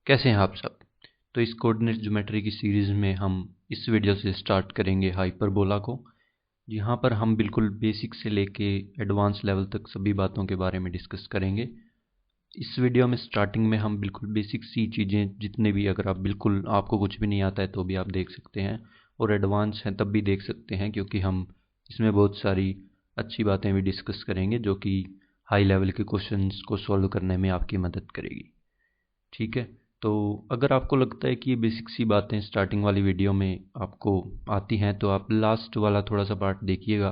कैसे हैं आप सब। तो इस कोऑर्डिनेट ज्योमेट्री की सीरीज़ में हम इस वीडियो से स्टार्ट करेंगे हाइपरबोला को, यहाँ पर हम बिल्कुल बेसिक से लेके एडवांस लेवल तक सभी बातों के बारे में डिस्कस करेंगे। इस वीडियो में स्टार्टिंग में हम बिल्कुल बेसिक सी चीज़ें जितने भी, अगर आप बिल्कुल आपको कुछ भी नहीं आता है तो भी आप देख सकते हैं, और एडवांस हैं तब भी देख सकते हैं, क्योंकि हम इसमें बहुत सारी अच्छी बातें भी डिस्कस करेंगे जो कि हाई लेवल के क्वेश्चंस को सॉल्व करने में आपकी मदद करेगी। ठीक है, तो अगर आपको लगता है कि ये बेसिक सी बातें स्टार्टिंग वाली वीडियो में आपको आती हैं तो आप लास्ट वाला थोड़ा सा पार्ट देखिएगा,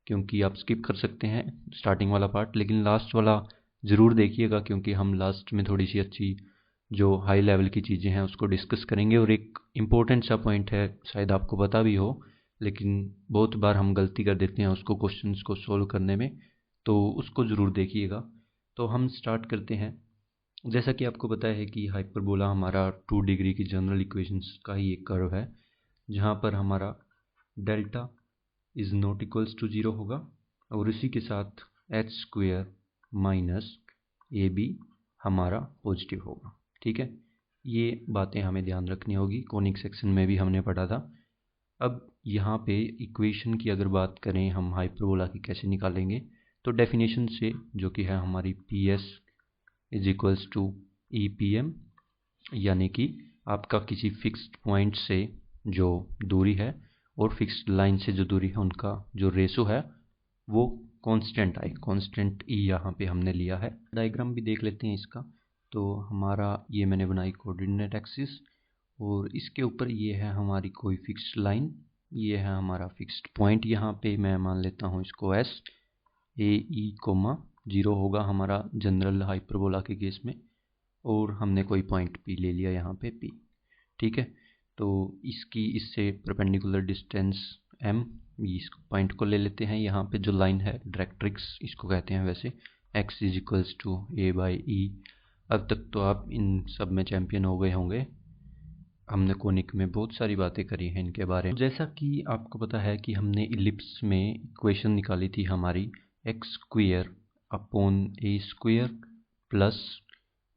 क्योंकि आप स्किप कर सकते हैं स्टार्टिंग वाला पार्ट, लेकिन लास्ट वाला ज़रूर देखिएगा, क्योंकि हम लास्ट में थोड़ी सी अच्छी जो हाई लेवल की चीज़ें हैं उसको डिस्कस करेंगे। और एक इम्पोर्टेंट सा पॉइंट है, शायद आपको पता भी हो, लेकिन बहुत बार हम गलती कर देते हैं उसको क्वेश्चंस को सोल्व करने में, तो उसको ज़रूर देखिएगा। तो हम स्टार्ट करते हैं। जैसा कि आपको पता है कि हाइपरबोला हमारा 2 डिग्री की जनरल इक्वेशंस का ही एक कर्व है, जहाँ पर हमारा delta is not equals to 0 होगा, और इसी के साथ H square minus A B हमारा पॉजिटिव होगा। ठीक है, ये बातें हमें ध्यान रखनी होगी, कॉनिक सेक्शन में भी हमने पढ़ा था। अब यहाँ पे इक्वेशन की अगर बात करें हम हाइपरबोला की कैसे निकालेंगे, तो डेफिनेशन से, जो कि है हमारी P S is equals to E P M, यानी कि आपका किसी फिक्स्ड पॉइंट से जो दूरी है और फिक्स्ड लाइन से जो दूरी है उनका जो रेशो है वो कांस्टेंट आए, कांस्टेंट ई यहाँ पे हमने लिया है। डायग्राम भी देख लेते हैं इसका। तो हमारा ये मैंने बनाई कोऑर्डिनेट एक्सिस, और इसके ऊपर ये है हमारी कोई फिक्स्ड लाइन, ये है हमारा फिक्स्ड पॉइंट, यहाँ पे मैं मान लेता हूँ इसको एस ए ई कोमा 0 होगा हमारा जनरल हाइपरबोला के केस में, और हमने कोई पॉइंट पी ले लिया यहाँ पे पी। ठीक है, तो इसकी इससे परपेंडिकुलर डिस्टेंस एम, इस पॉइंट को ले लेते हैं। यहाँ पे जो लाइन है डायरेक्ट्रिक्स इसको कहते हैं वैसे, X is equals to A by E. अब तक तो आप इन सब में चैम्पियन हो गए होंगे, हमने कोनिक में बहुत सारी बातें करी हैं इनके बारे में। जैसा कि आपको पता है कि हमने इलिप्स में इक्वेशन निकाली थी हमारी, X square upon A square plus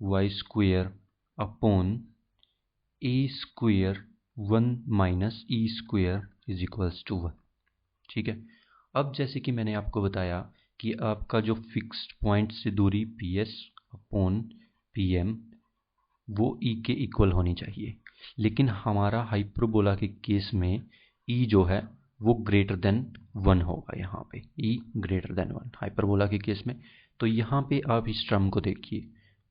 Y square upon A square 1 minus E square is equals to 1। ठीक है, अब जैसे कि मैंने आपको बताया कि आपका जो फिक्स्ड पॉइंट से दूरी P S upon P M वो ई के इक्वल होनी चाहिए, लेकिन हमारा हाइपरबोला के केस में ई जो है वो ग्रेटर देन 1 होगा, यहाँ पे ई ग्रेटर देन 1 हाइपरबोला के केस में। तो यहाँ पे आप इस टर्म को देखिए,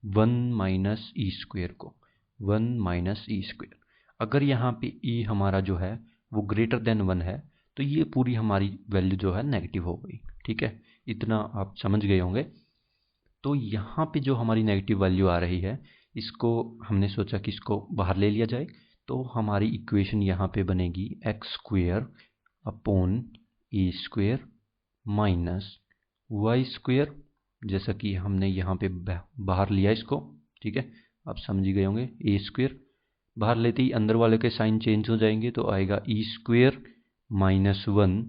1 माइनस ई स्क्वेयर को, 1 माइनस ई स्क्वेयर, अगर यहाँ पे ई हमारा जो है वो ग्रेटर देन 1 है तो ये पूरी हमारी वैल्यू जो है नेगेटिव हो गई। ठीक है, इतना आप समझ गए होंगे। तो यहाँ पे जो हमारी नेगेटिव वैल्यू आ रही है, इसको हमने सोचा कि इसको बाहर ले लिया जाए, तो हमारी इक्वेशन यहाँ पे बनेगी x square upon A square minus Y square, जैसा कि हमने यहाँ पे बाहर लिया इसको। ठीक है, आप समझ ही गए होंगे, ए स्क्वेयर बाहर लेते ही अंदर वाले के साइन चेंज हो जाएंगे, तो आएगा E square minus 1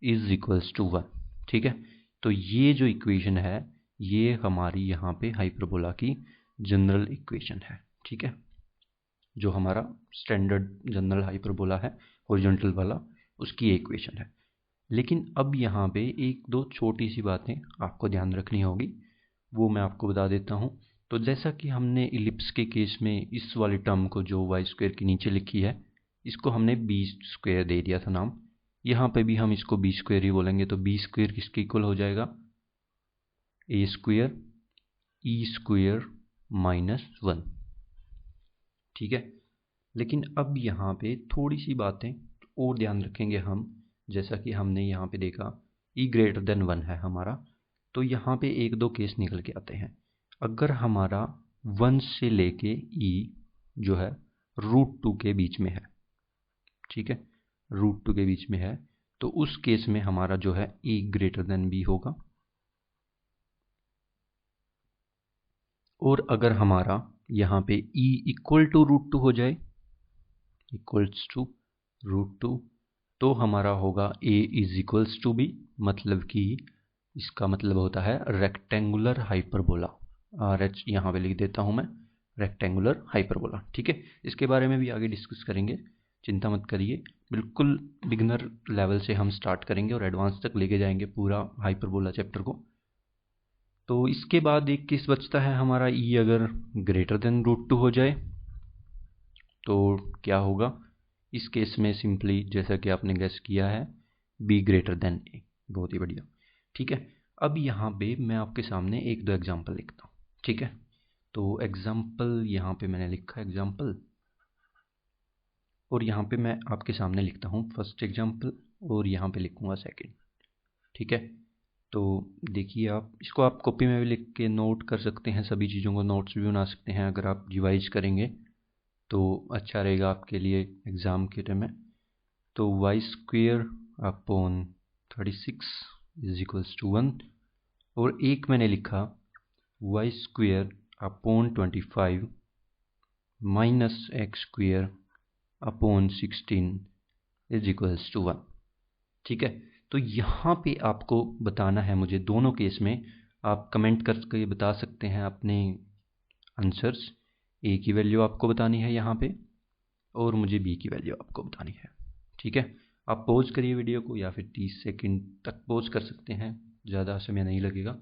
is equals to 1। ठीक है, तो ये जो इक्वेशन है ये हमारी यहाँ पे हाइपरबोला की जनरल इक्वेशन है। ठीक है, जो हमारा स्टैंडर्ड जनरल हाइपरबोला है हॉरिजॉन्टल वाला, उसकी इक्वेशन है। लेकिन अब यहाँ पे एक दो छोटी सी बातें आपको ध्यान रखनी होगी, वो मैं आपको बता देता हूँ। तो जैसा कि हमने इलिप्स के केस में इस वाली टर्म को जो वाई स्क्वायर के नीचे लिखी है, इसको हमने बी स्क्वायर दे दिया था नाम, यहाँ पे भी हम इसको बी स्क्वायर ही बोलेंगे। तो बी स्क्वायर किसके इक्वल हो जाएगा, ए स्क्वायर ई स्क्वायर माइनस 1। ठीक है, लेकिन अब यहाँ पे थोड़ी सी बातें और ध्यान रखेंगे हम। जैसा कि हमने यहाँ पे देखा ई ग्रेटर देन 1 है हमारा, तो यहाँ पे एक दो केस निकल के आते हैं। अगर हमारा 1 से लेके ई जो है √2 के बीच में है, ठीक है, √2 के बीच में है, तो उस केस में हमारा जो है ए ग्रेटर देन बी होगा। और अगर हमारा यहाँ पे e इक्वल टू √2 हो जाए, इक्वल्स टू √2, तो हमारा होगा a is equals to b, मतलब कि इसका मतलब होता है रेक्टेंगुलर हाइपरबोला। आर एच यहाँ पे लिख देता हूँ मैं, रेक्टेंगुलर हाइपरबोला। ठीक है, इसके बारे में भी आगे डिस्कस करेंगे, चिंता मत करिए। बिल्कुल बिगिनर लेवल से हम स्टार्ट करेंगे और एडवांस तक लेके जाएंगे पूरा हाइपरबोला चैप्टर को। तो इसके बाद एक केस बचता है हमारा ई अगर ग्रेटर देन √2 हो जाए तो क्या होगा। इस केस में सिंपली जैसा कि आपने गेस किया है बी ग्रेटर देन ए। बहुत ही बढ़िया। ठीक है, अब यहाँ पे मैं आपके सामने एक दो एग्जाम्पल लिखता हूँ। ठीक है, तो एग्जाम्पल यहाँ पे मैंने लिखा है एग्जाम्पल, और यहाँ पे मैं आपके सामने लिखता हूँ फर्स्ट एग्जाम्पल और यहाँ पे लिखूँगा सेकंड। ठीक है, तो देखिए आप इसको आप कॉपी में भी लिख के नोट कर सकते हैं, सभी चीज़ों को नोट्स भी बना सकते हैं। अगर आप रिवाइज करेंगे तो अच्छा रहेगा आपके लिए एग्ज़ाम के टाइम में। तो y² अपॉन 36 = 1, और एक मैंने लिखा y² upon 25 minus x² upon 16 = 1। ठीक है, तो यहाँ पे आपको बताना है मुझे, दोनों केस में आप कमेंट करके बता सकते हैं अपने आंसर्स। ए की वैल्यू आपको बतानी है यहाँ पे और मुझे बी की वैल्यू आपको बतानी है। ठीक है, आप पॉज करिए वीडियो को या फिर 30 सेकंड तक पॉज कर सकते हैं, ज़्यादा समय नहीं लगेगा।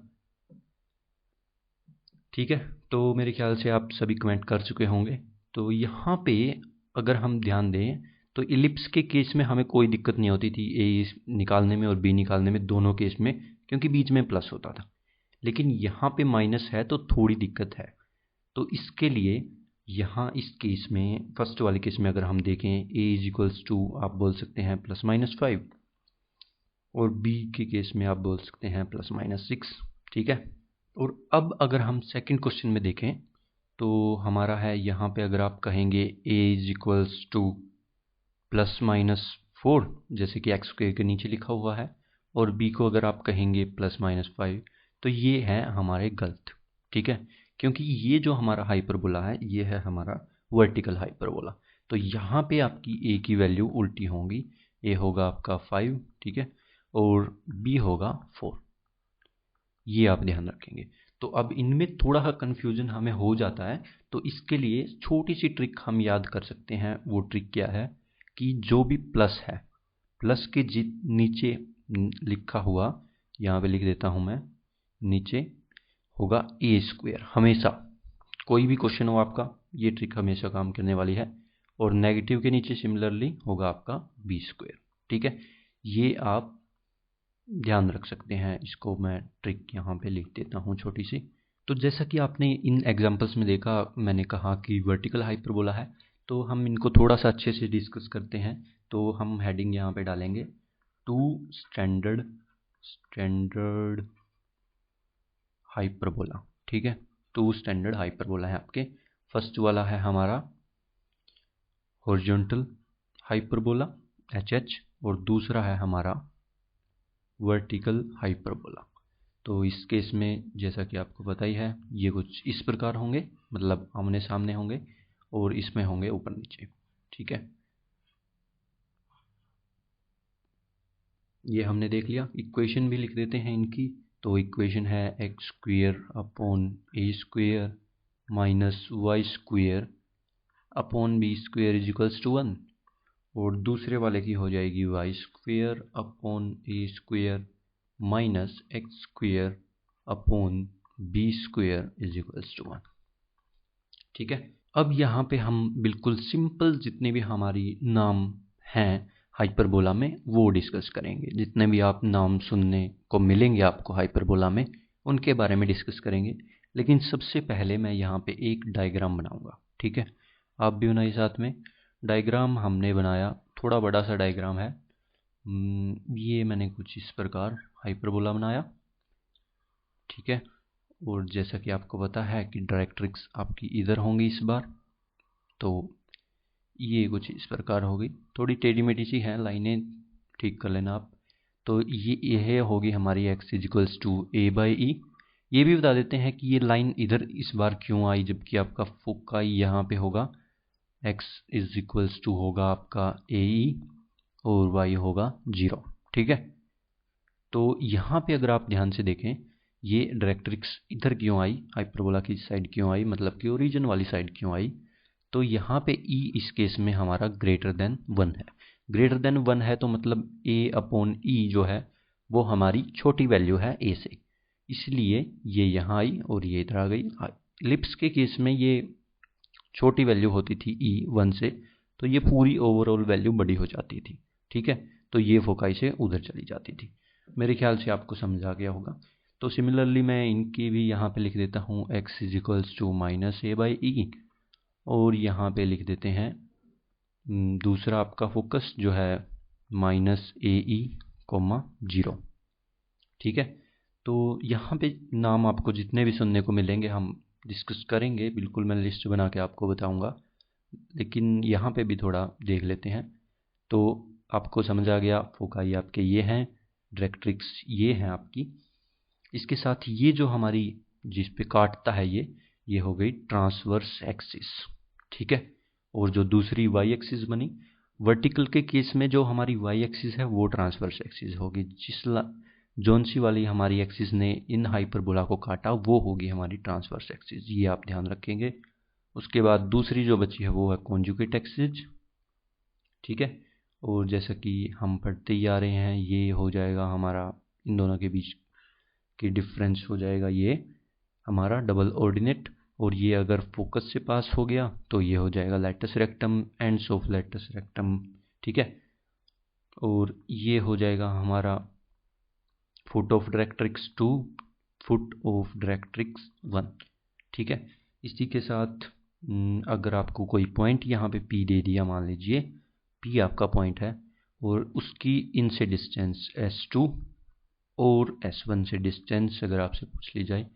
ठीक है, तो मेरे ख्याल से आप सभी कमेंट कर चुके होंगे। तो यहाँ पे अगर हम ध्यान दें तो इलिप्स के केस में हमें कोई दिक्कत नहीं होती थी ए निकालने में और बी निकालने में, दोनों केस में, क्योंकि बीच में प्लस होता था। लेकिन यहाँ पे माइनस है तो थोड़ी दिक्कत है। तो इसके लिए यहाँ इस केस में, फर्स्ट वाले केस में अगर हम देखें ए = आप बोल सकते हैं ±5, और बी के केस में आप बोल सकते हैं ±6। ठीक है, और अब अगर हम सेकंड क्वेश्चन में देखें तो हमारा है यहाँ पे, अगर आप कहेंगे a = ±4 जैसे कि x² के नीचे लिखा हुआ है, और b को अगर आप कहेंगे +-5, तो ये है हमारे गलत। ठीक है, क्योंकि ये जो हमारा हाइपरबोला है ये है हमारा वर्टिकल हाइपरबोला। तो यहाँ पे आपकी a की वैल्यू उल्टी होंगी, a होगा आपका 5, ठीक है, और b होगा 4। ये आप ध्यान रखेंगे। तो अब इनमें थोड़ा सा कन्फ्यूजन हमें हो जाता है, तो इसके लिए छोटी सी ट्रिक हम याद कर सकते हैं। वो ट्रिक क्या है कि जो भी प्लस है, प्लस के नीचे लिखा हुआ, यहाँ पे लिख देता हूँ मैं, नीचे होगा a²। हमेशा कोई भी क्वेश्चन हो आपका, ये ट्रिक हमेशा काम करने वाली है। और नेगेटिव के नीचे सिमिलरली होगा आपका b²। ठीक है, ये आप ध्यान रख सकते हैं। इसको मैं ट्रिक यहाँ पे लिख देता हूँ छोटी सी। तो जैसा कि आपने इन एग्जांपल्स में देखा, मैंने कहा कि वर्टिकल हाइपरबोला है, तो हम इनको थोड़ा सा अच्छे से डिस्कस करते हैं। तो हम हेडिंग यहाँ पे डालेंगे 2 स्टैंडर्ड हाइपरबोला। ठीक है, 2 स्टैंडर्ड हाइपरबोला है आपके। फर्स्ट वाला है हमारा हॉरिजॉन्टल हाइपरबोला HH, और दूसरा है हमारा वर्टिकल हाइपरबोला। तो इस केस में जैसा कि आपको पता ही है, ये कुछ इस प्रकार होंगे, मतलब आमने सामने होंगे, और इसमें होंगे ऊपर नीचे। ठीक है, ये हमने देख लिया। इक्वेशन भी लिख देते हैं इनकी। तो इक्वेशन है x² upon a² minus y² upon b² = 1, और दूसरे वाले की हो जाएगी y² upon a² minus x² upon b² = 1। ठीक है, अब यहाँ पे हम बिल्कुल सिंपल जितने भी हमारी नाम हैं हाइपरबोला में वो डिस्कस करेंगे। जितने भी आप नाम सुनने को मिलेंगे आपको हाइपरबोला में, उनके बारे में डिस्कस करेंगे। लेकिन सबसे पहले मैं यहाँ पे एक डायग्राम बनाऊंगा। ठीक है, आप भी बनाइए साथ में। डायग्राम हमने बनाया, थोड़ा बड़ा सा डायग्राम है। ये मैंने कुछ इस प्रकार हाइपरबोला बनाया। ठीक है, और जैसा कि आपको पता है कि डायरेक्ट्रिक्स आपकी इधर होंगी इस बार, तो ये कुछ इस प्रकार होगी। थोड़ी टेढ़ी मेढ़ी सी हैं लाइनें, ठीक कर लेना आप। तो ये होगी हमारी x = a/e। ये भी बता देते हैं कि ये लाइन इधर इस बार क्यों आई, जबकि आपका फोकाई यहाँ पे होगा। x = होगा आपका ae और y होगा 0। ठीक है, तो यहाँ पे अगर आप ध्यान से देखें, ये डायरेक्ट्रिक्स इधर क्यों आई, हाइपरबोला की साइड क्यों आई, मतलब कि ओरिजिन वाली साइड क्यों आई। तो यहाँ पे e इस केस में हमारा ग्रेटर देन 1 है। ग्रेटर देन 1 है तो मतलब a/e जो है वो हमारी छोटी वैल्यू है a से, इसलिए ये यहाँ आई और ये इधर आ गई। इलिप्स के केस में ये छोटी वैल्यू होती थी e 1 से, तो ये पूरी ओवरऑल वैल्यू बड़ी हो जाती थी। ठीक है, तो ये फोकाई से उधर चली जाती थी। मेरे ख्याल से आपको समझ आ गया होगा। तो सिमिलरली मैं इनकी भी यहाँ पे लिख देता हूँ x equals to minus a/e, और यहाँ पे लिख देते हैं दूसरा आपका फोकस जो है माइनस AE, 0। ठीक है, तो यहाँ पे नाम आपको जितने भी सुनने को मिलेंगे हम डिस्कस करेंगे, बिल्कुल मैं लिस्ट बना के आपको बताऊंगा, लेकिन यहाँ पे भी थोड़ा देख लेते हैं। तो आपको समझ आ गया, फोकाई आपके ये हैं, डायरेक्ट्रिक्स ये हैं आपकी। इसके साथ ये जो हमारी जिस पे काटता है ये हो गई ट्रांसवर्स एक्सिस। ठीक है, और जो दूसरी वाई एक्सिस बनी, वर्टिकल के केस में जो हमारी वाई एक्सिस है वो ट्रांसवर्स एक्सिस होगी। जोन सी वाली हमारी एक्सिस ने इन हाइपरबोला को काटा वो होगी हमारी ट्रांसवर्स एक्सिस, ये आप ध्यान रखेंगे। उसके बाद दूसरी जो बची है वो है कॉन्जुगेट एक्सिस। ठीक है, और जैसा कि हम पढ़ते ही आ रहे हैं, ये हो जाएगा हमारा इन दोनों के बीच की डिफरेंस हो जाएगा ये हमारा डबल ऑर्डिनेट, और ये अगर फोकस से पास हो गया तो ये हो जाएगा latus rectum, ends of latus rectum. ठीक है, और ये हो जाएगा हमारा foot of directrix 2, foot of directrix 1। ठीक है, इसी के साथ अगर आपको कोई पॉइंट यहाँ पे P दे दिया, मान लीजिए P आपका पॉइंट है और उसकी इनसे डिस्टेंस S2 और S1 से डिस्टेंस अगर आपसे पूछ ली जाए,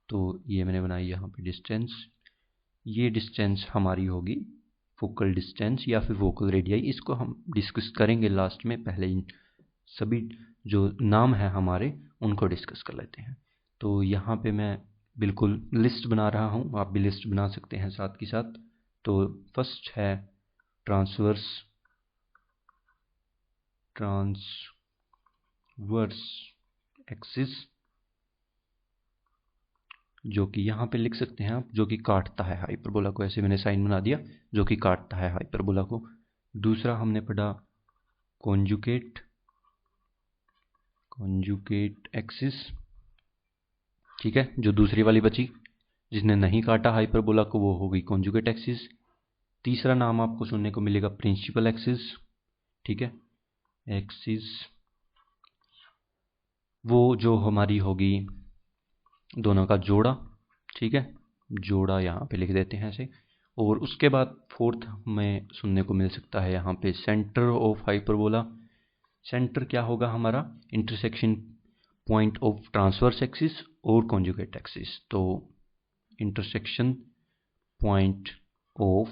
तो ये मैंने बनाई यहाँ पे डिस्टेंस, ये डिस्टेंस हमारी होगी फोकल डिस्टेंस या फिर फोकल रेडियाई। इसको हम डिस्कस करेंगे लास्ट में, पहले इन सभी जो नाम है हमारे उनको डिस्कस कर लेते हैं। तो यहाँ पे मैं बिल्कुल लिस्ट बना रहा हूँ, आप भी लिस्ट बना सकते हैं साथ के साथ। तो फर्स्ट है ट्रांसवर्स एक्सिस, जो कि यहाँ पे लिख सकते हैं आप, जो कि काटता है हाइपरबोला को, ऐसे मैंने साइन बना दिया, जो कि काटता है हाइपरबोला को। दूसरा हमने पढ़ा कॉन्जुगेट एक्सिस। ठीक है, जो दूसरी वाली बची जिसने नहीं काटा हाइपरबोला को वो हो गई कॉन्जुगेट एक्सिस। तीसरा नाम आपको सुनने को मिलेगा प्रिंसिपल एक्सिस। ठीक है, एक्सिस वो जो हमारी होगी दोनों का जोड़ा। ठीक है, जोड़ा यहाँ पे लिख देते हैं ऐसे। और उसके बाद फोर्थ में सुनने को मिल सकता है यहाँ पे सेंटर ऑफ हाइपरबोला। सेंटर क्या होगा हमारा, intersection point of transverse axis और कॉन्जुगेट एक्सिस। तो इंटरसेक्शन पॉइंट ऑफ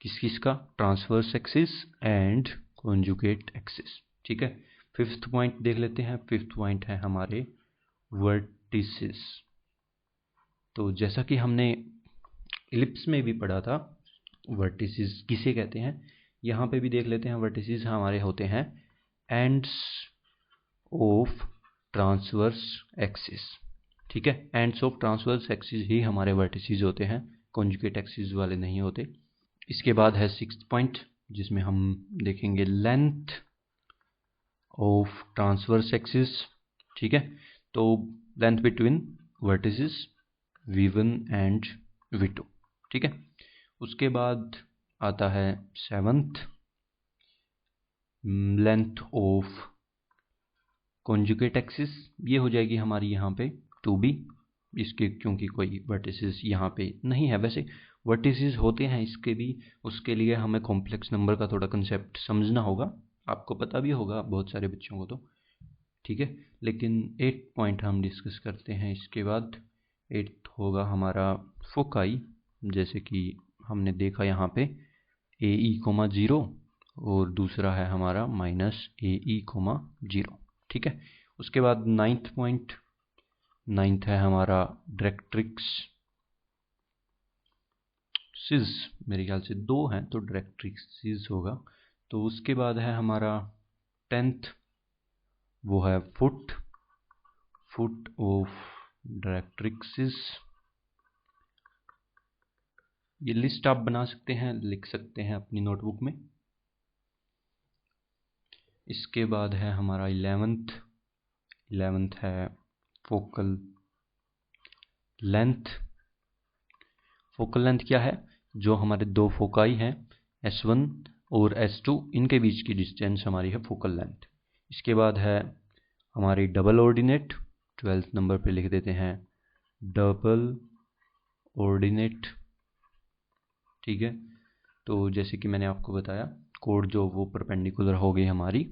किस का, transverse axis and conjugate axis. ठीक है, फिफ्थ पॉइंट देख लेते हैं। फिफ्थ पॉइंट है हमारे वर्टिसेस। तो जैसा कि हमने इलिप्स में भी पढ़ा था वर्टिसेस किसे कहते हैं, यहाँ पे भी देख लेते हैं। वर्टिसेस हमारे होते हैं एंड्स ऑफ ट्रांसवर्स एक्सिस। ठीक है, एंड्स ऑफ ट्रांसवर्स एक्सिस ही हमारे वर्टिसेस होते हैं, कॉन्जुगेट एक्सिस वाले नहीं होते। इसके बाद है सिक्स्थ पॉइंट, जिसमें हम देखेंगे लेंथ ऑफ ट्रांसवर्स एक्सिस। ठीक है, तो length between vertices V1 and V2। ठीक है, उसके बाद आता है seventh, length of conjugate axis. ये हो जाएगी हमारी यहाँ पे 2B, इसके क्योंकि कोई वर्टिसेस यहाँ पे नहीं है। वैसे वर्टिसेस होते हैं इसके भी, उसके लिए हमें कॉम्प्लेक्स नंबर का थोड़ा कंसेप्ट समझना होगा, आपको पता भी होगा बहुत सारे बच्चों को तो। ठीक है, लेकिन 8 पॉइंट हम डिस्कस करते हैं इसके बाद। 8 होगा हमारा फोकाई, जैसे कि हमने देखा यहाँ पे AE, 0 और दूसरा है हमारा माइनस AE, 0। ठीक है, उसके बाद 9th पॉइंट, 9th है हमारा डायरेक्ट्रिक्स। मेरे ख्याल से 2 हैं तो डायरेक्ट्रिक्स होगा। तो उसके बाद है हमारा 10th, वो है फुट ऑफ डायरेक्ट्रिक्स। ये लिस्ट आप बना सकते हैं, लिख सकते हैं अपनी नोटबुक में। इसके बाद है हमारा 11th है फोकल लेंथ। फोकल लेंथ क्या है? जो हमारे दो फोकाई हैं S1 और S2, इनके बीच की डिस्टेंस हमारी है फोकल लेंथ। इसके बाद है हमारी डबल ऑर्डिनेट, 12th नंबर पे लिख देते हैं डबल ऑर्डिनेट। ठीक है, तो जैसे कि मैंने आपको बताया, कोड जो वो परपेंडिकुलर हो गई हमारी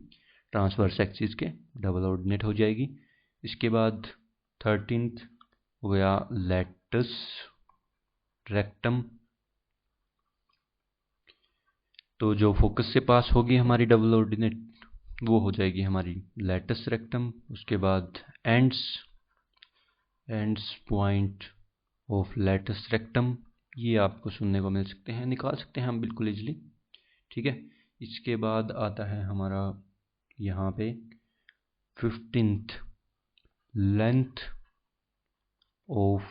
ट्रांसवर्स एक्सिस के, डबल ऑर्डिनेट हो जाएगी। इसके बाद 13th हो गया लेटस रेक्टम। तो जो फोकस से पास होगी हमारी डबल ऑर्डिनेट, वो हो जाएगी हमारी लेटस रेक्टम। उसके बाद ends point of latus rectum, ये आपको सुनने को मिल सकते हैं, निकाल सकते हैं हम बिल्कुल इजली। ठीक है, इसके बाद आता है हमारा यहाँ पे 15th length of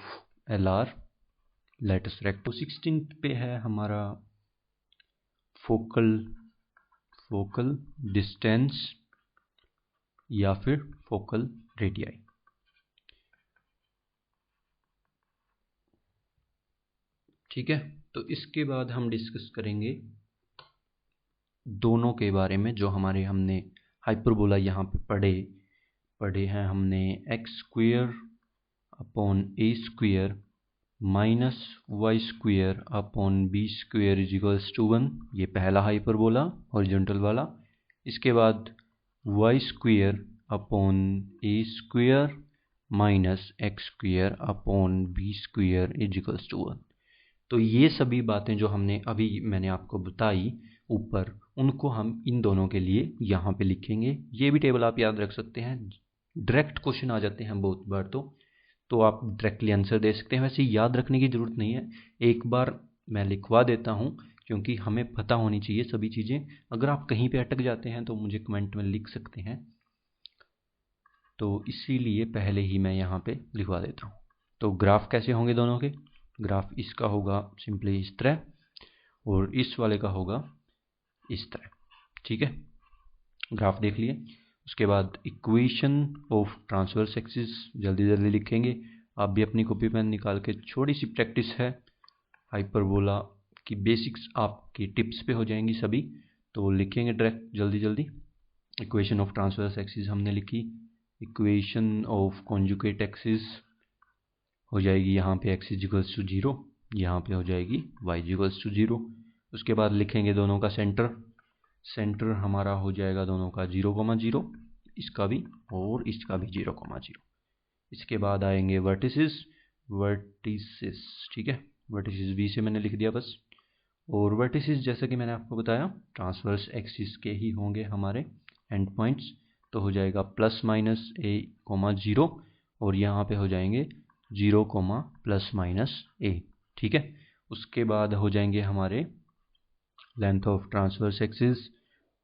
LR latus rectum. 16th पे है हमारा फोकल डिस्टेंस या फिर फोकल रेडियाई। ठीक है, तो इसके बाद हम डिस्कस करेंगे दोनों के बारे में, जो हमारे हमने हाइपरबोला यहाँ पे पढ़े हैं हमने x² upon a² minus y² upon b² is equals to 1। ये पहला हाइपरबोला हॉरिजॉन्टल वाला। इसके बाद y² upon a² minus x² upon b² is equals to 1। तो ये सभी बातें जो हमने अभी मैंने आपको बताई ऊपर, उनको हम इन दोनों के लिए यहाँ पे लिखेंगे। ये भी टेबल आप याद रख सकते हैं, डायरेक्ट क्वेश्चन आ जाते हैं बहुत बार, तो आप डायरेक्टली आंसर दे सकते हैं। वैसे याद रखने की ज़रूरत नहीं है, एक बार मैं लिखवा देता हूँ, क्योंकि हमें पता होनी चाहिए सभी चीज़ें। अगर आप कहीं पे अटक जाते हैं तो मुझे कमेंट में लिख सकते हैं, तो इसीलिए पहले ही मैं यहाँ पे लिखवा देता हूँ। तो ग्राफ कैसे होंगे दोनों के? ग्राफ इसका होगा सिंपली इस तरह, और इस वाले का होगा इस तरह। ठीक है, ग्राफ देख लिए। उसके बाद इक्वेशन ऑफ ट्रांसवर्स एक्सिस जल्दी जल्दी लिखेंगे। आप भी अपनी कॉपी पेन निकाल के, थोड़ी सी प्रैक्टिस है, हाइपरबोला की बेसिक्स आपकी टिप्स पे हो जाएंगी सभी, तो लिखेंगे डायरेक्ट जल्दी जल्दी। इक्वेशन ऑफ ट्रांसवर्स एक्सिस हमने लिखी। इक्वेशन ऑफ कॉन्जुगेट एक्सिस हो जाएगी यहाँ पे x इजिकल्स टू 0, यहाँ पे हो जाएगी y इजिकल्स टू 0। उसके बाद लिखेंगे दोनों का सेंटर हमारा हो जाएगा दोनों का 0,0, इसका भी और इसका भी 0,0। इसके बाद आएंगे वर्टिसेस। ठीक है, वर्टिसेस b से मैंने लिख दिया बस। और वर्टिसेस जैसा कि मैंने आपको बताया ट्रांसवर्स एक्सिस के ही होंगे हमारे एंड पॉइंट्स, तो हो जाएगा प्लस माइनस a,0, और यहाँ पे हो जाएंगे 0, प्लस माइनस a। ठीक है, उसके बाद हो जाएंगे हमारे length of transverse axis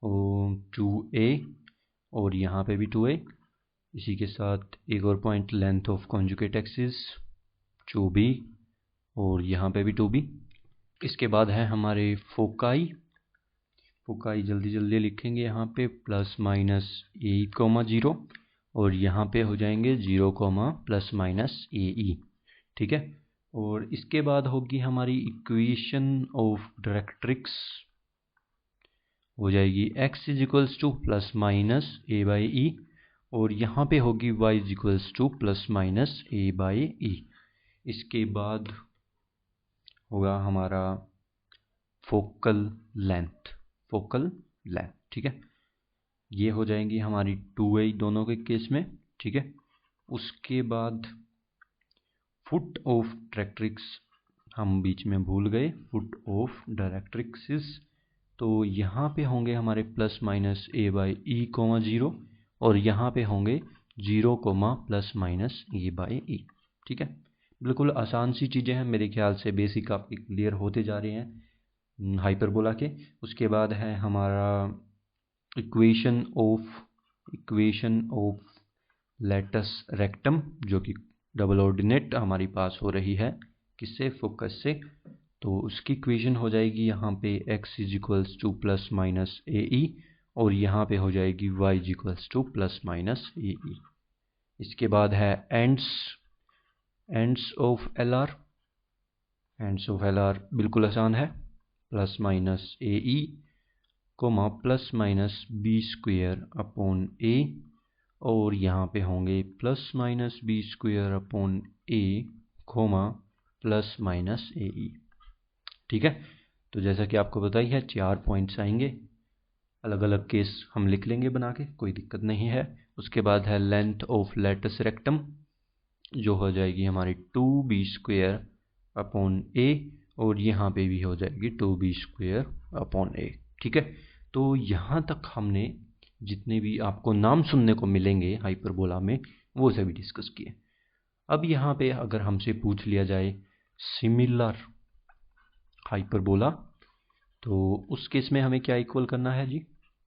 2a, और यहाँ पे भी 2a। इसी के साथ एक और point length of conjugate axis 2b, और यहाँ पे भी 2b। इसके बाद है हमारे फोकाई जल्दी जल्दी लिखेंगे यहाँ पे प्लस माइनस a,0, और यहाँ पे हो जाएंगे 0, प्लस माइनस ae। ठीक है, और इसके बाद होगी हमारी इक्वेशन ऑफ डायरेक्ट्रिक्स, हो जाएगी x equals to plus minus a/e, और यहाँ पे होगी y equals to plus minus a/e। इसके बाद होगा हमारा फोकल लेंथ। ठीक है, ये हो जाएंगी हमारी 2a दोनों के केस में। ठीक है, उसके बाद फुट ऑफ डायरेक्ट्रिक्स हम बीच में भूल गए, फुट ऑफ डायरेक्ट्रिक्स, तो यहाँ पे होंगे हमारे प्लस माइनस a/e, 0, और यहाँ पे होंगे 0, प्लस माइनस a/e। ठीक है, बिल्कुल आसान सी चीज़ें हैं, मेरे ख्याल से बेसिक आपके क्लियर होते जा रहे हैं हाइपरबोला के। उसके बाद है हमारा इक्वेशन ऑफ लेटस रेक्टम, जो कि डबल ऑर्डिनेट हमारी पास हो रही है किससे, फोकस से। तो उसकी इक्वेशन हो जाएगी यहाँ पे x is equals to plus minus A E, और यहाँ पे हो जाएगी y is equals to plus minus A E. इसके बाद है ends of L R. Ends of L R बिल्कुल आसान है, plus minus A E comma plus minus B square upon A, और यहाँ पे होंगे plus minus B square upon A comma plus minus A E. ठीक है, तो जैसा कि आपको पता ही है 4 पॉइंट्स आएंगे, अलग अलग केस हम लिख लेंगे बना के, कोई दिक्कत नहीं है। उसके बाद है लेंथ ऑफ लेटस रेक्टम, जो हो जाएगी हमारी 2b स्क्वेयर अपॉन ए, और यहाँ पे भी हो जाएगी 2b स्क्वेयर अपॉन ए। ठीक है, तो यहाँ तक हमने जितने भी आपको नाम सुनने को मिलेंगे हाइपरबोला में वो सभी डिस्कस किए। अब यहाँ पे अगर हमसे पूछ लिया जाए सिमिलर हाइपरबोला, तो उस केस में हमें क्या इक्वल करना है जी,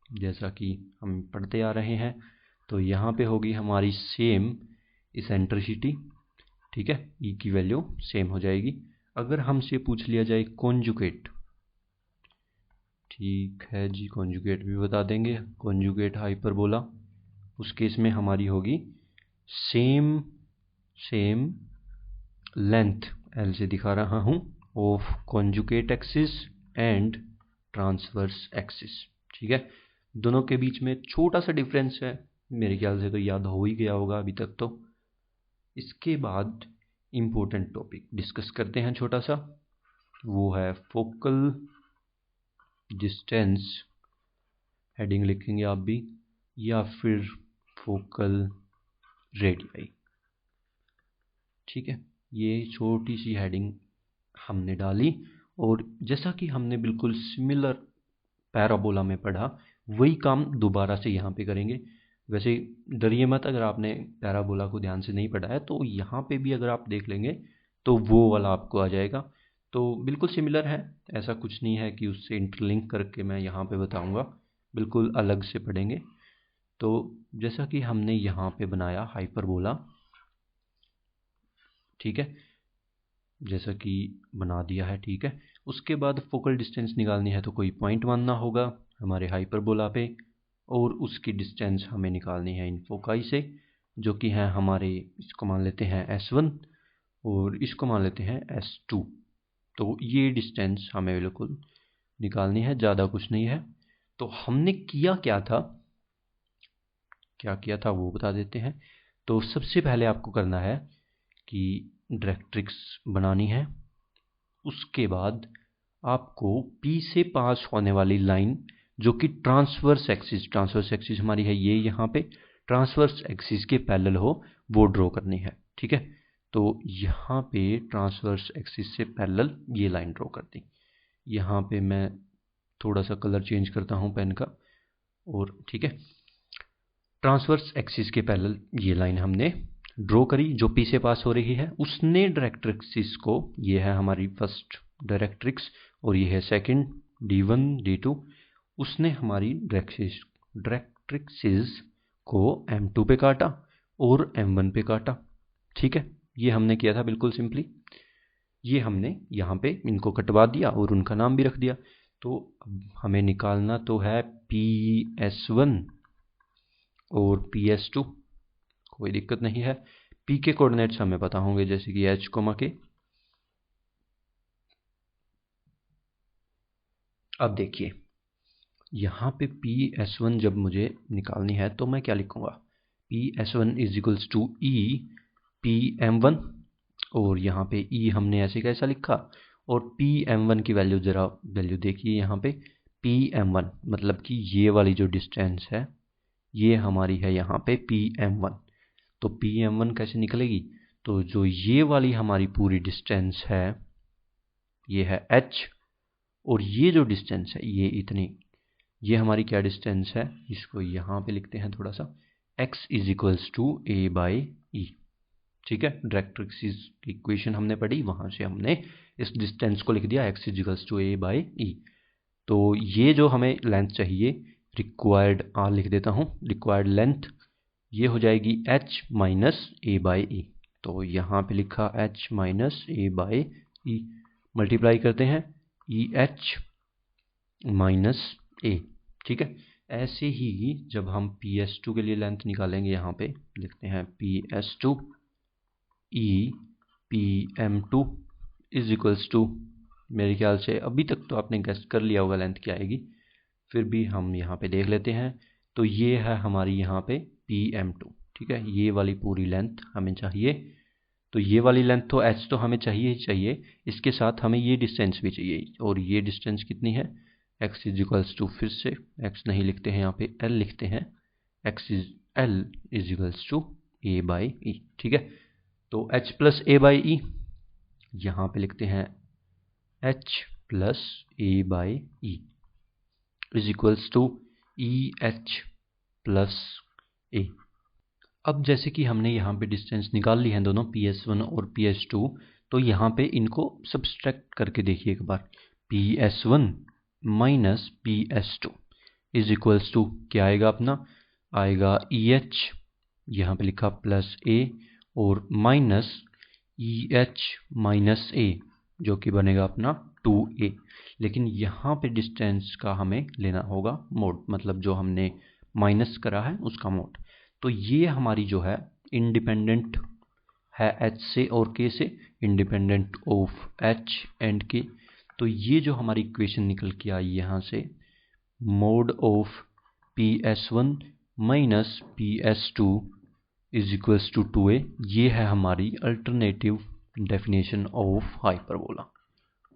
जैसा कि हम पढ़ते आ रहे हैं। तो यहाँ पे होगी हमारी सेम इसेंट्रिसिटी, ठीक है, ई की वैल्यू सेम हो जाएगी। अगर हमसे पूछ लिया जाए कॉन्जुगेट, ठीक है जी, कॉन्जुगेट भी बता देंगे, कॉन्जुगेट हाइपरबोला, उस केस में हमारी होगी सेम लेंथ, एल से दिखा रहा हूँ, of conjugate axis and transverse axis. ठीक है, दोनों के बीच में छोटा सा डिफरेंस है, मेरे ख्याल से तो याद हो ही गया होगा अभी तक तो। इसके बाद इम्पोर्टेंट टॉपिक डिस्कस करते हैं छोटा सा, वो है फोकल डिस्टेंस, हेडिंग लिखेंगे आप भी, या फिर फोकल रेडियाई। ठीक है, ये छोटी सी हेडिंग हमने डाली, और जैसा कि हमने बिल्कुल सिमिलर पैराबोला में पढ़ा, वही काम दोबारा से यहाँ पे करेंगे। वैसे डरिए मत, अगर आपने पैराबोला को ध्यान से नहीं पढ़ा है तो यहाँ पे भी अगर आप देख लेंगे तो वो वाला आपको आ जाएगा। तो बिल्कुल सिमिलर है, ऐसा कुछ नहीं है कि उससे इंटरलिंक करके मैं यहाँ पे बताऊँगा, बिल्कुल अलग से पढ़ेंगे। तो जैसा कि हमने यहाँ पे बनाया हाइपरबोला, ठीक है, जैसा कि बना दिया है, ठीक है। उसके बाद फोकल डिस्टेंस निकालनी है तो कोई पॉइंट मानना होगा हमारे हाइपरबोला पे, और उसकी डिस्टेंस हमें निकालनी है इन फोकाई से, जो कि है हमारे, इसको मान लेते हैं S1 और इसको मान लेते हैं S2। तो ये डिस्टेंस हमें बिल्कुल निकालनी है, ज़्यादा कुछ नहीं है। तो हमने क्या किया था वो बता देते हैं। तो सबसे पहले आपको करना है कि डायरेक्ट्रिक्स बनानी है। उसके बाद आपको P से पास होने वाली लाइन, जो कि ट्रांसवर्स एक्सिस हमारी है ये, यहाँ पे ट्रांसवर्स एक्सिस के पैरेलल हो, वो ड्रॉ करनी है। ठीक है, तो यहाँ पे ट्रांसवर्स एक्सिस से पैरेलल ये लाइन ड्रॉ कर दी। यहाँ पे मैं थोड़ा सा कलर चेंज करता हूँ पेन का, और ठीक है, ट्रांसवर्स एक्सिस के पैरेलल ये लाइन हमने ड्रॉ करी जो P से पास हो रही है। उसने डायरेक्ट्रिक्स को, ये है हमारी फर्स्ट डायरेक्ट्रिक्स और ये है सेकंड D1 D2, उसने हमारी डायरेक्ट्रिक्स को M2 पे काटा और M1 पे काटा। ठीक है, ये हमने किया था बिल्कुल सिंपली। ये हमने यहाँ पे इनको कटवा दिया और उनका नाम भी रख दिया। तो हमें निकालना तो है PS1 और PS2, कोई दिक्कत नहीं है। P के कोऑर्डिनेट्स हमें पता होंगे, जैसे कि H, के। अब देखिए यहाँ पे PS1 जब मुझे निकालनी है तो मैं क्या लिखूंगा, PS1 is equals to E PM1, और यहाँ पे E हमने ऐसे कैसा लिखा, और PM1 की वैल्यू देखिए यहाँ पे, PM1 मतलब कि ये वाली जो डिस्टेंस है ये हमारी है यहाँ पे PM1। तो PM1 कैसे निकलेगी, तो जो ये वाली हमारी पूरी डिस्टेंस है ये है H, और ये जो डिस्टेंस है ये इतनी, ये हमारी क्या डिस्टेंस है, इसको यहाँ पे लिखते हैं थोड़ा सा, x is equals to A/E। ठीक है, डायरेक्ट्रिक्स की इक्वेशन हमने पढ़ी, वहाँ से हमने इस डिस्टेंस को लिख दिया x is equals to A/E। तो ये जो हमें लेंथ चाहिए, रिक्वायर्ड लिख देता हूँ, रिक्वायर्ड लेंथ ये हो जाएगी H माइनस A/E। तो यहाँ पे लिखा h minus A by E, multiply करते हैं ई एच माइनस ए। ठीक है, ऐसे ही जब हम PS2 के लिए लेंथ निकालेंगे, यहाँ पे लिखते हैं PS2 E PM2 is equals to, मेरे ख्याल से अभी तक तो आपने गेस कर लिया होगा लेंथ क्या आएगी, फिर भी हम यहाँ पे देख लेते हैं। तो ये है हमारी यहाँ पे PM2। ठीक है, ये वाली पूरी लेंथ हमें चाहिए। तो ये वाली लेंथ तो h तो हमें चाहिए ही चाहिए, इसके साथ हमें ये डिस्टेंस भी चाहिए, और ये डिस्टेंस कितनी है, x इज इक्वल्स टू, फिर से x नहीं लिखते हैं यहाँ पे l लिखते हैं, x is l is equals to a by E. ठीक है, तो h plus a by E, यहाँ पे लिखते हैं h plus a by E is equals to E H plus A. अब जैसे कि हमने यहाँ पे डिस्टेंस निकाल ली है दोनों PS1 और PS2, तो यहाँ पे इनको सब्सट्रैक्ट करके देखिए एक बार, PS1 minus PS2 is equals to क्या आएगा अपना, आएगा EH, यहाँ पे लिखा प्लस A, और माइनस EH माइनस A, जो कि बनेगा अपना 2A। लेकिन यहाँ पे डिस्टेंस का हमें लेना होगा मोड, मतलब जो हमने माइनस करा है उसका मोड। तो ये हमारी जो है इंडिपेंडेंट है h से और k से, independent of h and k। तो ये जो हमारी इक्वेशन निकल के आई यहाँ से, mod of PS1 minus PS2 is equals to 2a, ये है हमारी alternative definition of hyperbola.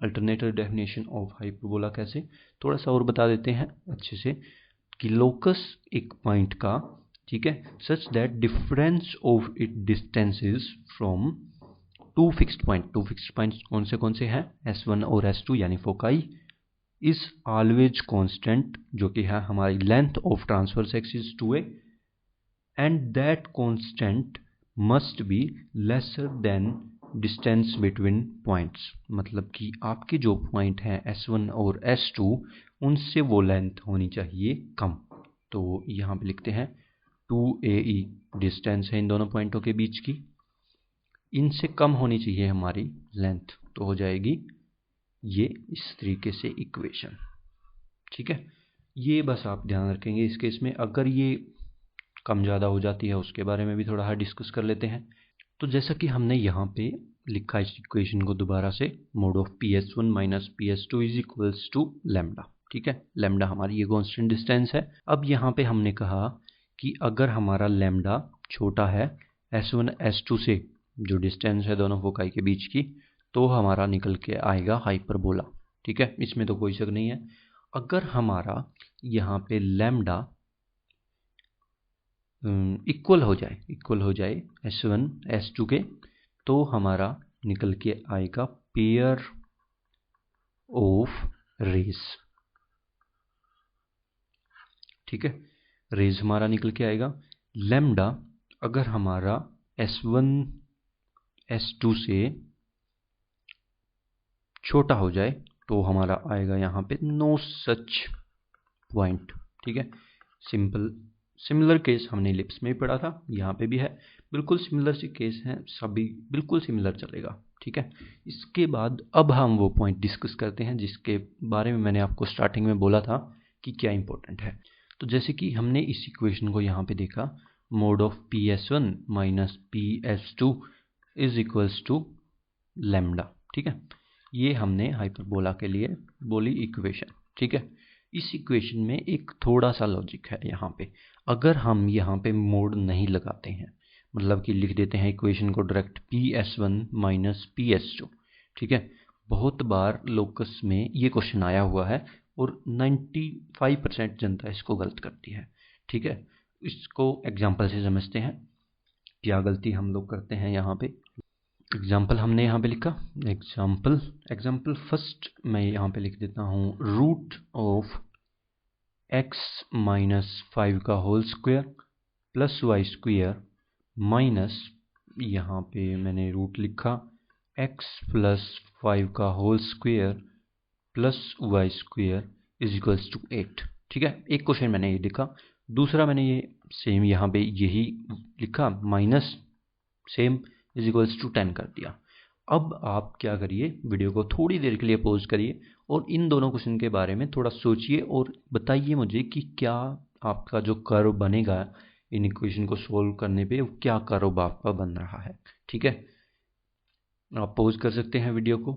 Alternative definition of hyperbola कैसे, थोड़ा सा और बता देते हैं अच्छे से, कि लोकस एक पॉइंट का, ठीक है, such that difference of it distances from two fixed point. Two fixed points कौन से हैं, S1 और S2 यानी फोकाई, इज ऑलवेज कांस्टेंट, जो कि है हमारी length of transverse axis 2a, and that constant must be lesser than distance between points. मतलब कि आपके जो पॉइंट हैं S1 और S2, उनसे वो लेंथ होनी चाहिए कम। तो यहाँ पे लिखते हैं 2AE डिस्टेंस है इन दोनों पॉइंटों के बीच की, इनसे कम होनी चाहिए हमारी लेंथ, तो हो जाएगी ये इस तरीके से इक्वेशन। ठीक है, ये बस आप ध्यान रखेंगे इस केस में। अगर ये कम ज़्यादा हो जाती है उसके बारे में भी थोड़ा डिस्कस कर लेते हैं। तो जैसा कि हमने यहाँ पे लिखा इस इक्वेशन को दोबारा से, mod of PS1 minus PS2 is equals to lambda. ठीक है, लैम्डा हमारी ये कांस्टेंट डिस्टेंस है। अब यहाँ पे हमने कहा कि अगर हमारा लैम्डा छोटा है S1 S2 से, जो डिस्टेंस है दोनों फोकाई के बीच की, तो हमारा निकल के आएगा हाइपरबोला। ठीक है, इसमें तो कोई शक नहीं है। अगर हमारा यहाँ पे लैम्डा इक्वल हो जाए S1 S2 के, तो हमारा निकल के आएगा पेयर ऑफ रेज। ठीक है, रेज हमारा निकल के आएगा। लैम्डा अगर हमारा S1 S2 से छोटा हो जाए, तो हमारा आएगा यहाँ पे नो सच पॉइंट। ठीक है, सिमिलर केस हमने इलिप्स में ही पढ़ा था, यहाँ पे भी है, बिल्कुल सिमिलर से केस हैं, सभी बिल्कुल सिमिलर चलेगा। ठीक है, इसके बाद अब हम वो पॉइंट डिस्कस करते हैं जिसके बारे में मैंने आपको स्टार्टिंग में बोला था कि क्या इंपॉर्टेंट है। तो जैसे कि हमने इस इक्वेशन को यहाँ पे देखा, mod of PS1 minus PS2 is equals to lambda. ठीक है, ये हमने हाइपरबोला के लिए बोली इक्वेशन। ठीक है, इस इक्वेशन में एक थोड़ा सा लॉजिक है यहाँ पे। अगर हम यहाँ पे मोड नहीं लगाते हैं, मतलब कि लिख देते हैं इक्वेशन को डायरेक्ट PS1 माइनस PS2, ठीक है, बहुत बार लोकस में ये क्वेश्चन आया हुआ है और 95% जनता इसको गलत करती है। ठीक है, इसको एग्जाम्पल से समझते हैं क्या गलती हम लोग करते हैं यहाँ पे। एग्जाम्पल हमने यहाँ पे लिखा, एग्जाम्पल फर्स्ट मैं यहाँ पे लिख देता हूँ, रूट ऑफ x माइनस 5 का whole square plus Y square minus, यहाँ पे मैंने रूट लिखा x प्लस 5 का whole square plus Y square is equals to 8। ठीक है, एक क्वेश्चन मैंने ये लिखा। दूसरा मैंने ये सेम यहाँ पे यही लिखा, minus same is equals to 10 कर दिया। अब आप क्या करिए, वीडियो को थोड़ी देर के लिए पॉज करिए और इन दोनों क्वेश्चन के बारे में थोड़ा सोचिए और बताइए मुझे कि क्या आपका जो कर्व बनेगा इन इक्वेशन को सोल्व करने पे, क्या कर्व आपका बन रहा है। ठीक है, आप पॉज कर सकते हैं वीडियो को,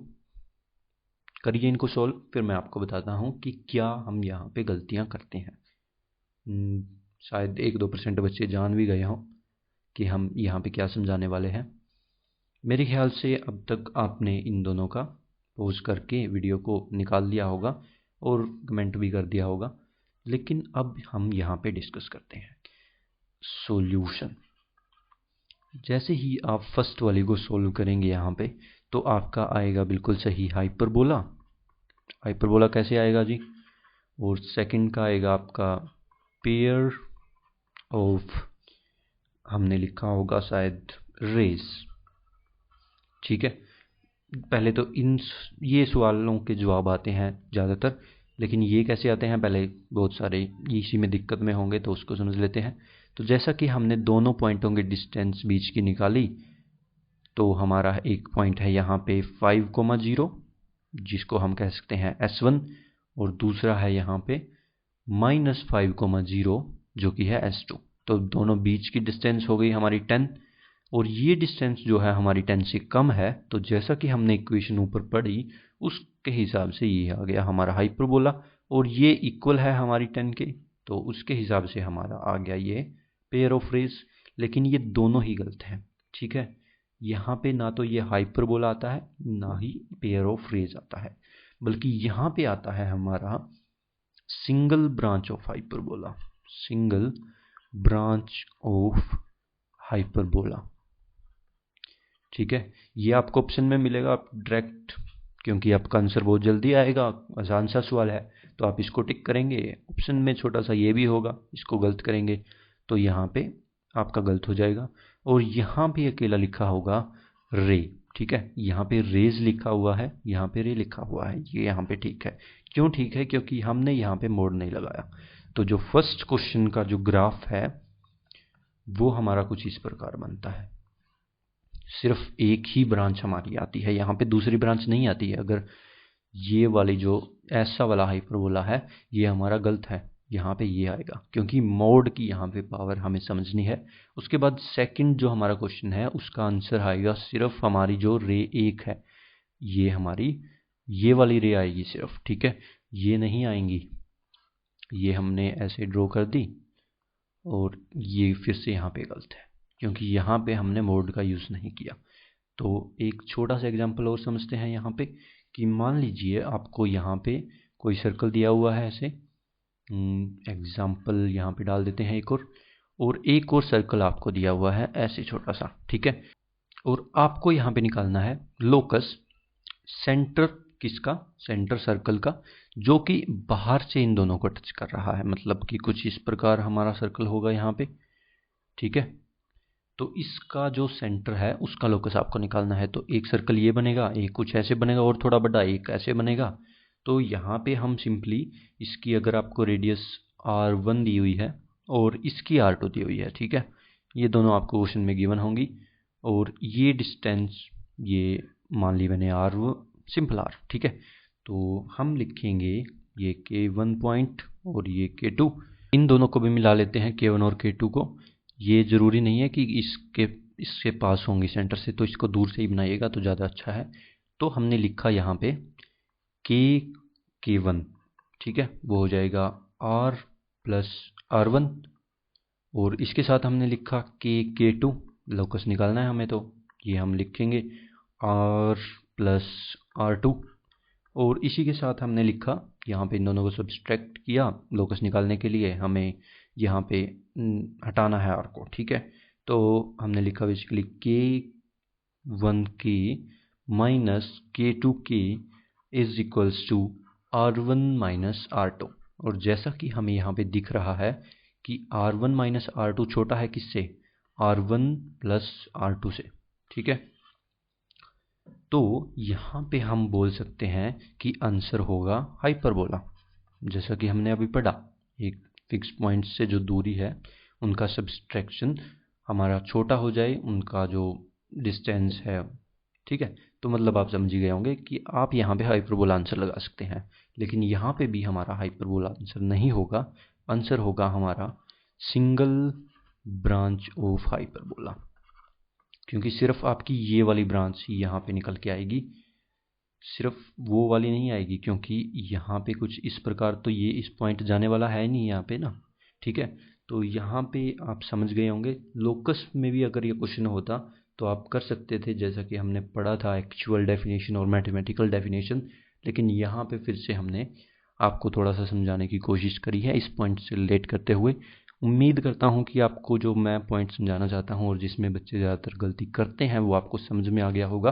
करिए इनको सोल्व, फिर मैं आपको बताता हूँ कि क्या हम यहाँ पे गलतियाँ करते हैं। शायद 1-2% बच्चे जान भी गए हों कि हम यहाँ पे क्या समझाने वाले हैं। मेरे ख्याल से अब तक आपने इन दोनों का पॉज करके वीडियो को निकाल लिया होगा और कमेंट भी कर दिया होगा, लेकिन अब हम यहाँ पे डिस्कस करते हैं सॉल्यूशन। जैसे ही आप फर्स्ट वाली को सोल्व करेंगे यहाँ पे, तो आपका आएगा बिल्कुल सही हाइपरबोला। हाइपरबोला कैसे आएगा जी? और सेकंड का आएगा आपका पेयर ऑफ, हमने लिखा होगा शायद रेज। ठीक है, पहले तो ये सवालों के जवाब आते हैं ज़्यादातर, लेकिन ये कैसे आते हैं पहले बहुत सारे इसी में दिक्कत में होंगे, तो उसको समझ लेते हैं। तो जैसा कि हमने दोनों पॉइंटों की डिस्टेंस बीच की निकाली, तो हमारा एक पॉइंट है यहाँ पे 5,0 जिसको हम कह सकते हैं S1, और दूसरा है यहाँ पे -5,0 जो कि है S2। तो दोनों बीच की डिस्टेंस हो गई हमारी 10, और ये डिस्टेंस जो है हमारी 10 से कम है। तो जैसा कि हमने इक्वेशन ऊपर पढ़ी उसके हिसाब से ये आ गया हमारा हाइपरबोला, और ये इक्वल है हमारी 10 के, तो उसके हिसाब से हमारा आ गया ये पेयर ऑफ रेज। लेकिन ये दोनों ही गलत हैं। ठीक है, यहाँ पे ना तो ये हाइपरबोला आता है ना ही पेयर ऑफ रेज आता है, बल्कि यहाँ पे आता है हमारा single branch of hyperbola. Single branch of hyperbola. ठीक है, ये आपको ऑप्शन में मिलेगा, आप डायरेक्ट, क्योंकि आपका आंसर बहुत जल्दी आएगा, आसान सा सवाल है, तो आप इसको टिक करेंगे। ऑप्शन में छोटा सा ये भी होगा, इसको गलत करेंगे तो यहाँ पे आपका गलत हो जाएगा। और यहाँ पे अकेला लिखा होगा रे। ठीक है, यहाँ पे रेज लिखा हुआ है, यहाँ पे रे लिखा हुआ है, ये यहाँ पे ठीक है। क्यों ठीक है? क्योंकि हमने यहाँ पे मोड नहीं लगाया। तो जो फर्स्ट क्वेश्चन का जो ग्राफ है वो हमारा कुछ इस प्रकार बनता है, सिर्फ एक ही ब्रांच हमारी आती है, यहाँ पे दूसरी ब्रांच नहीं आती है। अगर ये वाली जो ऐसा वाला हाइपरबोला है ये हमारा गलत है, यहाँ पे ये आएगा, क्योंकि मोड की यहाँ पे पावर हमें समझनी है। उसके बाद सेकंड जो हमारा क्वेश्चन है उसका आंसर आएगा सिर्फ हमारी जो रे एक है, ये हमारी ये वाली रे आएगी सिर्फ। ठीक है, ये नहीं आएंगी, ये हमने ऐसे ड्रॉ कर दी, और ये फिर से यहाँ पे गलत है क्योंकि यहाँ पे हमने मोड का यूज़ नहीं किया। तो एक छोटा सा एग्जांपल और समझते हैं यहाँ पे, कि मान लीजिए आपको यहाँ पे कोई सर्कल दिया हुआ है ऐसे, एग्जांपल यहाँ पे डाल देते हैं एक और एक और सर्कल आपको दिया हुआ है ऐसे छोटा सा। ठीक है, और आपको यहाँ पे निकालना है लोकस, सेंटर किसका? सेंटर सर्कल का, जो कि बाहर से इन दोनों को टच कर रहा है, मतलब कि कुछ इस प्रकार हमारा सर्कल होगा यहाँ पे। ठीक है, तो इसका जो सेंटर है उसका लोकस आपको निकालना है। तो एक सर्कल ये बनेगा, एक कुछ ऐसे बनेगा, और थोड़ा बड़ा एक ऐसे बनेगा। तो यहाँ पे हम सिंपली इसकी, अगर आपको रेडियस R1 दी हुई है और इसकी R2 दी हुई है, ठीक है, ये दोनों आपको क्वेश्चन में गिवन होंगी, और ये डिस्टेंस ये मान ली मैंने R सिंपल R। ठीक है, तो हम लिखेंगे ये K1 पॉइंट और ये K2, इन दोनों को भी मिला लेते हैं K1 और K2 को। ये ज़रूरी नहीं है कि इसके पास होंगी सेंटर से, तो इसको दूर से ही बनाइएगा तो ज़्यादा अच्छा है। तो हमने लिखा यहाँ पे K1, ठीक है, वो हो जाएगा R प्लस R1, और इसके साथ हमने लिखा K2, लोकस निकालना है हमें, तो ये हम लिखेंगे R प्लस R2, और इसी के साथ हमने लिखा यहाँ पे इन दोनों को सब्सट्रैक्ट किया लोकस निकालने के लिए, हमें यहाँ पे हटाना है R को। ठीक है, तो हमने लिखा बेसिकली K1 की माइनस K2 की is equals to R1 minus R2, और जैसा कि हमें यहाँ पे दिख रहा है कि R1 माइनस R2 छोटा है किससे? R1 प्लस R2 से। ठीक है, तो यहाँ पे हम बोल सकते हैं कि आंसर होगा हाइपरबोला। जैसा कि हमने अभी पढ़ा, एक फिक्स पॉइंट से जो दूरी है उनका सब्सट्रैक्शन हमारा छोटा हो जाए, उनका जो डिस्टेंस है, ठीक है। तो मतलब आप समझ गए होंगे कि आप यहाँ पे हाइपरबोला आंसर लगा सकते हैं, लेकिन यहाँ पे भी हमारा हाइपरबोला आंसर नहीं होगा। आंसर होगा हमारा सिंगल ब्रांच ऑफ हाइपरबोला, क्योंकि सिर्फ आपकी ये वाली ब्रांच ही यहाँ पे निकल के आएगी, सिर्फ वो वाली नहीं आएगी, क्योंकि यहाँ पे कुछ इस प्रकार तो ये इस पॉइंट जाने वाला है नहीं यहाँ पे ना, ठीक है। तो यहाँ पे आप समझ गए होंगे। लोकस में भी अगर ये क्वेश्चन होता तो आप कर सकते थे, जैसा कि हमने पढ़ा था एक्चुअल डेफिनेशन और मैथमेटिकल डेफिनेशन, लेकिन यहाँ पे फिर से हमने आपको थोड़ा सा समझाने की कोशिश करी है इस पॉइंट से रिलेट करते हुए। उम्मीद करता हूँ कि आपको जो मैं पॉइंट समझाना चाहता हूँ और जिसमें बच्चे ज़्यादातर गलती करते हैं वो आपको समझ में आ गया होगा।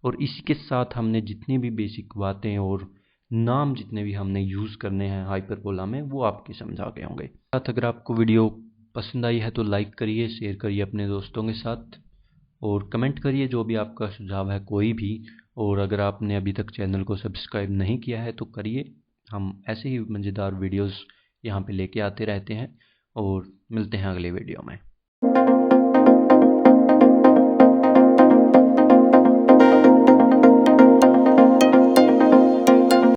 और इसी के साथ हमने जितनी भी बेसिक बातें और नाम जितने भी हमने यूज़ करने हैं हाइपरबोला में वो आपके समझ आ गए होंगे। साथ अगर आपको वीडियो पसंद आई है तो लाइक करिए, शेयर करिए अपने दोस्तों के साथ, और कमेंट करिए जो भी आपका सुझाव है कोई भी। और अगर आपने अभी तक चैनल को सब्सक्राइब नहीं किया है तो करिए। हम ऐसे ही मज़ेदार वीडियोस यहाँ पे लेके आते रहते हैं, और मिलते हैं अगले वीडियो में।